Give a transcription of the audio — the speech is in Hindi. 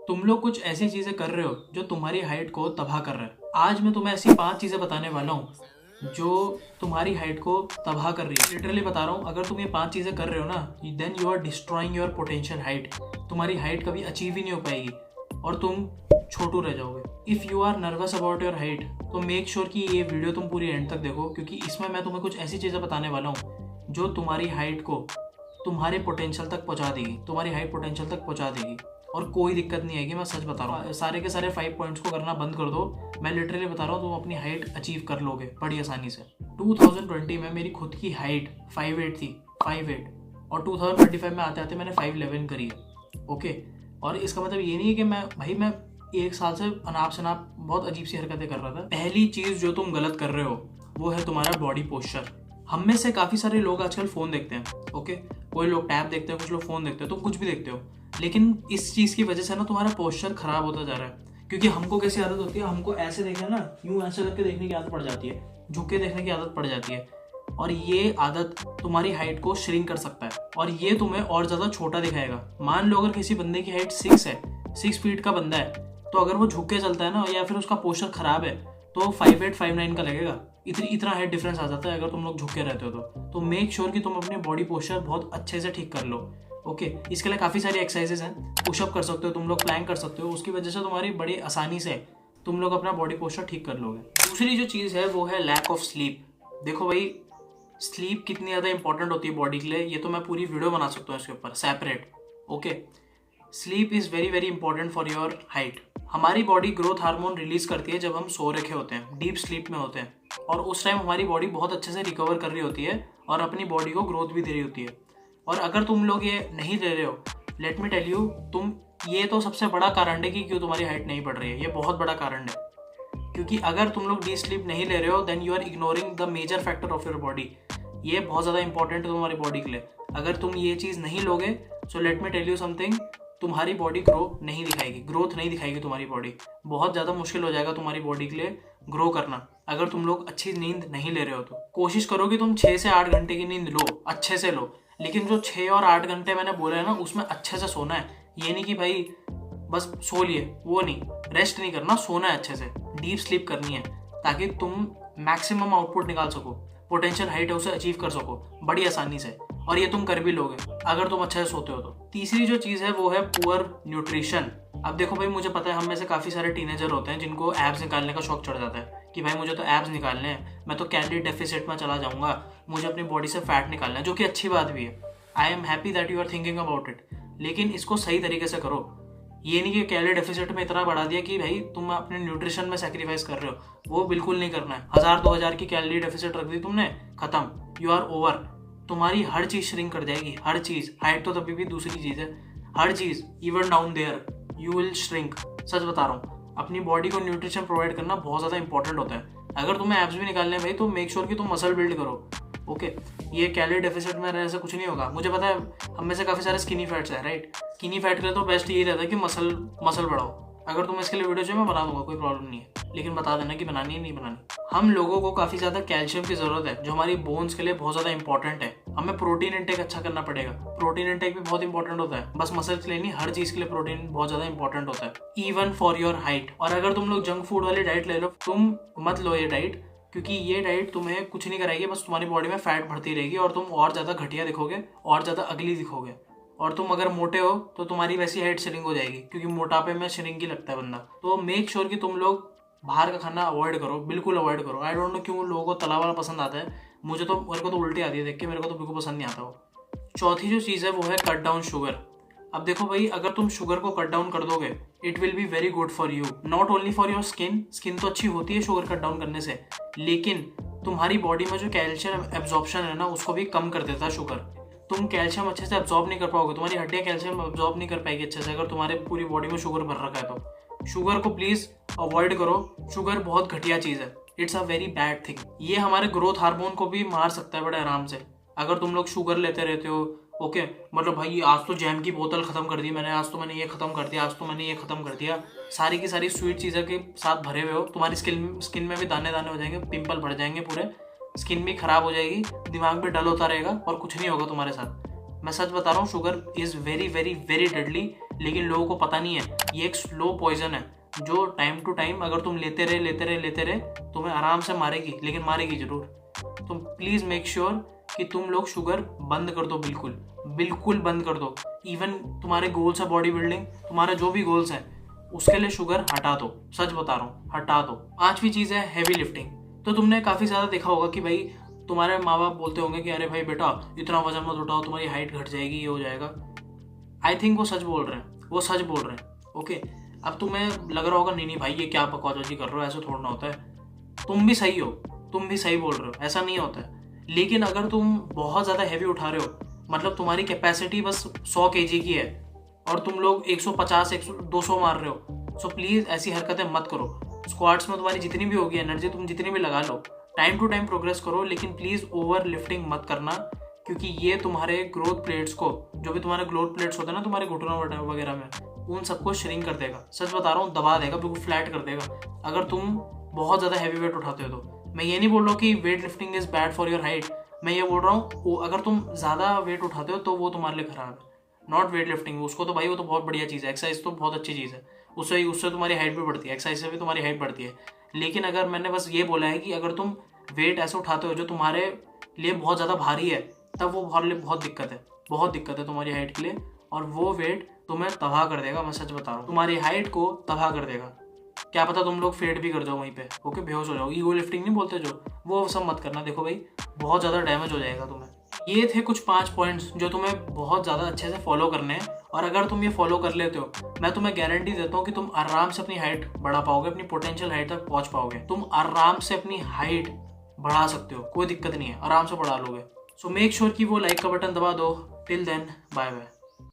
तुम लोग कुछ ऐसी चीजें कर रहे हो जो तुम्हारी हाइट को तबाह कर रहा है। आज मैं तुम्हें ऐसी 5 चीजें बताने वाला हूँ जो तुम्हारी हाइट को तबाह कर रही है। लिटरली बता रहा हूँ, अगर तुम ये 5 चीजें कर रहे हो ना, then you are destroying your potential height. तुम्हारी हाइट कभी अचीव ही नहीं हो पाएगी और तुम छोटू रह जाओगे। If you are nervous about your height तो मेक श्योर कि ये वीडियो तुम पूरी एंड तक देखो, क्योंकि इसमें मैं तुम्हें कुछ ऐसी चीज़ें बताने वाला हूँ जो तुम्हारी हाइट को तुम्हारे पोटेंशियल तक पहुँचा देगी, तुम्हारी हाइट पोटेंशियल तक पहुँचा देगी और कोई दिक्कत नहीं आएगी। मैं सच बता रहा हूँ, सारे के सारे 5 पॉइंट्स को करना बंद कर दो। मैं लिटरली बता रहा हूँ, तुम अपनी हाइट अचीव कर लोगे बड़ी आसानी से। 2020 में मेरी खुद की हाइट 5'8" थी, 5'8", और 2025 में आते आते मैंने 5'11" करी है। ओके, और इसका मतलब ये नहीं है कि मैं 1 साल से अनाप शनाप बहुत अजीब सी हरकतें कर रहा था। पहली चीज़ जो तुम गलत कर रहे हो वो है तुम्हारा बॉडी पोस्चर। हम में से काफ़ी सारे लोग आजकल फ़ोन देखते हैं। ओके, कोई लोग टैब देखते हैं, कुछ लोग फ़ोन देखते हैं, तुम कुछ भी देखते हो, लेकिन इस चीज़ की वजह से ना तुम्हारा पोस्चर खराब होता जा रहा है। क्योंकि हमको कैसी आदत होती है, हमको ऐसे देखना ना, यूं ऐसे करके देखने की आदत पड़ जाती है, झुक के देखने की आदत पड़ जाती है, और ये आदत तुम्हारी हाइट को श्रिंक कर सकता है और ये तुम्हें और ज़्यादा छोटा दिखाएगा। मान लो अगर किसी बंदे की हाइट 6 है, 6 फीट का बंदा है, तो अगर वो झुक के चलता है ना, या फिर उसका पोस्चर खराब है, तो 5'8", 5'9" का लगेगा। इतना हाइट डिफरेंस आ जाता है अगर तुम लोग झुक के रहते हो तो मेक श्योर कि तुम अपने बॉडी पोस्चर बहुत अच्छे से ठीक कर लो। ओके, इसके लिए काफ़ी सारी एक्सरसाइजेज हैं। पुशअप कर सकते हो तुम लोग, प्लैंक कर सकते हो, उसकी वजह से तुम्हारी बड़ी आसानी से तुम लोग अपना बॉडी पोस्चर ठीक कर लोगे। दूसरी जो चीज़ है वो है लैक ऑफ स्लीप। देखो भाई, स्लीप कितनी ज़्यादा इंपॉर्टेंट होती है बॉडी के लिए, ये तो मैं पूरी वीडियो बना सकता हूँ इसके ऊपर separate. Okay, sleep is very very important for your height. हमारी बॉडी ग्रोथ हार्मोन रिलीज करती है जब हम सो रखे होते हैं, डीप स्लीप में होते हैं, और उस टाइम हमारी बॉडी बहुत अच्छे से रिकवर कर रही होती है और अपनी बॉडी को ग्रोथ भी दे रही होती है। और अगर तुम लोग ये नहीं ले रहे हो, लेट मी टेल यू, ये तो सबसे बड़ा कारण है कि क्यों तुम्हारी हाइट नहीं बढ़ रही है। ये बहुत बड़ा कारण है, क्योंकि अगर तुम लोग डीप स्लीप नहीं ले रहे हो then you are ignoring the major factor of your body. ये बहुत ज़्यादा इंपॉर्टेंट है तुम्हारी बॉडी के लिए। अगर तुम ये चीज़ नहीं लोगे, so let me tell you something, तुम्हारी बॉडी ग्रोथ नहीं दिखाएगी तुम्हारी बॉडी। बहुत ज़्यादा मुश्किल हो जाएगा तुम्हारी बॉडी के लिए ग्रो करना अगर तुम लोग अच्छी नींद नहीं ले रहे हो। तो कोशिश करो कि तुम 6 से 8 घंटे की नींद लो, अच्छे से लो, लेकिन जो 6 और 8 घंटे मैंने बोला है ना, उसमें अच्छे से सोना है। ये नहीं कि भाई बस सो लिए, वो नहीं, रेस्ट नहीं करना, सोना है अच्छे से, डीप स्लीप करनी है, ताकि तुम मैक्सिमम आउटपुट निकाल सको, पोटेंशियल हाइट है उसे अचीव कर सको बड़ी आसानी से, और ये तुम कर भी लोगे अगर तुम अच्छे से सोते हो तो। तीसरी जो चीज़ है वो है पुअर न्यूट्रिशन। अब देखो भाई, मुझे पता है हम में से काफ़ी सारे टीनेजर होते हैं जिनको एब्स निकालने का शौक चढ़ जाता है कि भाई मुझे तो एब्स निकालने हैं, मैं तो कैलोरी डेफिसिट में चला जाऊंगा, मुझे अपनी बॉडी से फैट निकालना है, जो कि अच्छी बात भी है। I am happy that you are thinking about it, लेकिन इसको सही तरीके से करो। ये नहीं कि कैलोरी डेफिसिट में इतना बढ़ा दिया कि भाई तुम अपने न्यूट्रिशन में सेक्रीफाइस कर रहे हो, वो बिल्कुल नहीं करना है। 1000-2000 की कैलोरी डेफिसिट रख दी तुमने, खत्म, यू आर ओवर। तुम्हारी हर चीज़ श्रिंक कर जाएगी, हर चीज़। हाइट तो तभी भी दूसरी चीज़ है, हर चीज़, even down there you will shrink. सच बता रहा हूँ, अपनी बॉडी को न्यूट्रिशन प्रोवाइड करना बहुत ज़्यादा इंपॉर्टेंट होता है। अगर तुम्हें एब्स भी निकालने हैं भाई, तो मेक श्योर कि तुम मसल बिल्ड करो। ओके, ये कैलोरी डेफिसिट में रहने से कुछ नहीं होगा। मुझे पता है हम में से काफ़ी सारे स्किनी फैट्स है, राइट। स्किनी फैट के लिए तो बेस्ट यही रहता है कि मसल बढ़ाओ। अगर तुम इसके लिए वीडियो चाहिए मैं बना दूंगा, कोई प्रॉब्लम नहीं है, लेकिन बता देना कि बनानी है नहीं बनानी। हम लोगों को काफ़ी ज़्यादा कैल्शियम की ज़रूरत है, जो हमारी बोन्स के लिए बहुत ज़्यादा इंपॉर्टेंट है। हमें प्रोटीन इंटेक अच्छा करना पड़ेगा, प्रोटीन इंटेक भी बहुत इंपॉर्टेंट होता है, बस मसल के लिए नहीं, हर चीज़ के लिए प्रोटीन बहुत ज़्यादा इंपॉर्टेंट होता है, इवन फॉर योर हाइट। और अगर तुम लोग जंक फूड वाली डाइट ले लो, तुम मत लो ये डाइट, क्योंकि ये डाइट तुम्हें कुछ नहीं कराएगी, बस तुम्हारी बॉडी में फैट बढ़ती रहेगी और तुम और ज़्यादा घटिया दिखोगे, और ज़्यादा अगली दिखोगे। और तुम अगर मोटे हो तो तुम्हारी वैसी हाइट श्रिंक हो जाएगी, क्योंकि मोटापे में श्रिंक ही लगता है बंदा। तो मेक श्योर कि तुम लोग बाहर का खाना अवॉइड करो, बिल्कुल अवॉइड करो। आई डोंट नो क्यों लोगों को तला वाला पसंद आता है, मेरे को तो उल्टी आती है देख के, मेरे को तो बिल्कुल पसंद नहीं आता वो। चौथी जो चीज़ है वो है कट डाउन शुगर। अब देखो भाई, अगर तुम शुगर को कट डाउन कर दोगे, it will be very good for you, not only for your skin तो अच्छी होती है शुगर कट डाउन करने से, लेकिन तुम्हारी बॉडी में जो कैल्शियम एब्जॉर्प्शन है ना, उसको भी कम कर देता है शुगर। तुम कैल्शियम अच्छे से एब्जॉर्ब नहीं कर पाओगे, तुम्हारी हड्डियां कैल्शियम एब्जॉर्ब नहीं कर पाएगी अच्छे से, अगर तुम्हारे पूरी बॉडी में शुगर भर रखा है तो। शुगर को प्लीज अवॉइड करो, शुगर बहुत घटिया चीज़ है, it's a very bad thing. ये हमारे ग्रोथ हार्मोन को भी मार सकता है बड़े आराम से अगर तुम लोग शुगर लेते रहते हो। ओके, मतलब भाई आज तो जैम की बोतल खत्म कर दी मैंने, आज तो मैंने ये खत्म कर दिया, आज तो मैंने ये खत्म कर दिया, सारी की सारी स्वीट चीज़ें के साथ भरे हुए हो, तुम्हारी स्किन में भी दाने दाने हो जाएंगे, पिंपल बढ़ जाएंगे पूरे, स्किन भी खराब हो जाएगी, दिमाग भी डल होता रहेगा और कुछ नहीं होगा तुम्हारे साथ। मैं सच बता रहा हूँ, sugar is very very very deadly, लेकिन लोगों को पता नहीं है। ये एक स्लो पॉइजन है जो टाइम टू टाइम अगर तुम लेते रहे तुम्हें आराम से मारेगी, लेकिन मारेगी जरूर। तो प्लीज़ मेक श्योर कि तुम लोग शुगर बंद कर दो, बिल्कुल बिल्कुल बंद कर दो। इवन तुम्हारे गोल्स है बॉडी बिल्डिंग, तुम्हारे जो भी गोल्स हैं उसके लिए शुगर हटा दो, सच बता रहा हूँ, हटा दो। 5वीं चीज़ है हैवी लिफ्टिंग। तो तुमने काफ़ी ज़्यादा देखा होगा कि भाई तुम्हारे माँ बाप बोलते होंगे कि अरे भाई बेटा इतना वजन मत उठाओ, तुम्हारी हाइट घट जाएगी, ये हो जाएगा। आई थिंक वो सच बोल रहे हैं, वो सच बोल रहे हैं। ओके, अब तुम्हें लग रहा होगा नहीं भाई ये क्या बकवास कर रहे हो, ऐसा थोड़ा ना होता है। तुम भी सही हो, तुम भी सही बोल रहे हो, ऐसा नहीं होता है। लेकिन अगर तुम बहुत ज़्यादा हैवी उठा रहे हो, मतलब तुम्हारी कैपेसिटी बस 100 kg की है और तुम लोग 150 200 मार रहे हो, सो प्लीज़ ऐसी हरकतें मत करो। स्क्वाट्स में तुम्हारी जितनी भी होगी एनर्जी, तुम जितनी भी लगा लो, टाइम टू टाइम प्रोग्रेस करो, लेकिन प्लीज़ ओवर लिफ्टिंग मत करना, क्योंकि ये तुम्हारे ग्रोथ प्लेट्स को, जो भी तुम्हारे ग्रोथ प्लेट्स होते हैं ना तुम्हारे घुटनों वगैरह में, उन सबको श्रिंक कर देगा। सच बता रहा हूँ, दबा देगा, बिल्कुल फ्लैट कर देगा अगर तुम बहुत ज़्यादा हैवी वेट उठाते हो तो। मैं ये नहीं बोल रहा हूँ कि weight lifting is bad for your height, मैं ये बोल रहा हूँ अगर तुम ज़्यादा वेट उठाते हो तो वो तुम्हारे लिए ख़राब है। नॉट वेट लिफ्टिंग, उसको तो भाई वो तो बहुत बढ़िया चीज़ है, एक्सरसाइज तो बहुत अच्छी चीज़ है, उससे तुम्हारी हाइट भी बढ़ती है, एक्सरसाइज से भी तुम्हारी हाइट बढ़ती है। लेकिन अगर मैंने बस ये बोला है कि अगर तुम वेट ऐसे उठाते हो जो तुम्हारे लिए बहुत ज़्यादा भारी है, तब वो तुम्हारे लिए बहुत दिक्कत है तुम्हारी हाइट के लिए, और वो वेट तुम्हें तबाह कर देगा। मैं सच बता रहा हूँ, तुम्हारी हाइट को तबाह कर देगा। क्या पता तुम लोग फेड भी कर जाओ वहीं पे, ओके, बेहोश हो जाओ। ईगो लिफ्टिंग नहीं बोलते जो, वो सब मत करना। देखो भाई बहुत ज़्यादा डैमेज हो जाएगा तुम्हें। ये थे कुछ 5 पॉइंट्स जो तुम्हें बहुत ज़्यादा अच्छे से फॉलो करने हैं, और अगर तुम ये फॉलो कर लेते हो, मैं तुम्हें गारंटी देता हूँ कि तुम आराम से अपनी हाइट बढ़ा पाओगे, अपनी पोटेंशियल हाइट तक पहुँच पाओगे। तुम आराम से अपनी हाइट बढ़ा सकते हो, कोई दिक्कत नहीं है, आराम से बढ़ा लोगे। सो मेक श्योर कि वो लाइक का बटन दबा दो। Till then, bye bye.